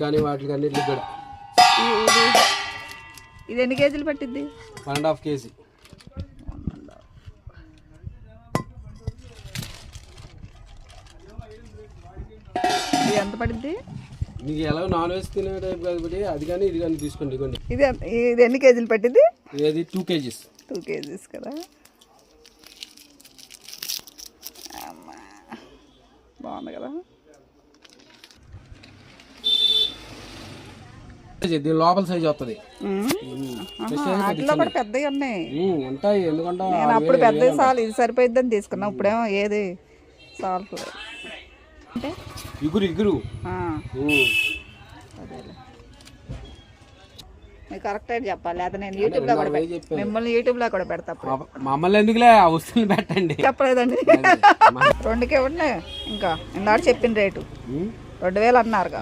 కానీ వాటికి అన్నిటికి కూడా ఇది ఎన్ని కేజీలు పట్టిద్ది? 1.5 కేజీ. ఇది ఎంత పడుద్ది? మీకు ఎలా నాన్ వెజ్ తినే టైప్ కాబట్టి అది కానీ ఇది కానీ తీసుకోండి. ఇవ్వండి. ఇది ఎన్ని కేజీలు పట్టిద్ది? ఇది 2 కేజీస్. 2 కేజీస్ కదా. బాగుంది కదా. దీని లోపల సైజ్ వస్తుంది. వాటిలో కూడా పెద్దవి ఉన్నాయి. ఉంటాయి. ఎందుకంటే నేను అప్పుడు పెద్ద సాల్ ఇది సరిపోయిద్దని తీసుకున్నా. ఇప్పుడేమో ఏది సాల్ట్ అంటే ఇగురు అదేలే. మీకు కరెక్ట్ అయితే చెప్పాలి. లేదా నేను యూట్యూబ్లో కూడా మిమ్మల్ని యూట్యూబ్లో కూడా పెడతా. మమ్మల్ని ఎందుకులే ఆ వస్తువులు పెట్టండి. చెప్పలేదండి. 2కే ఉన్నాయి. ఇంకా ఇందాక చెప్పిన రేటు 2000 అన్నారుగా.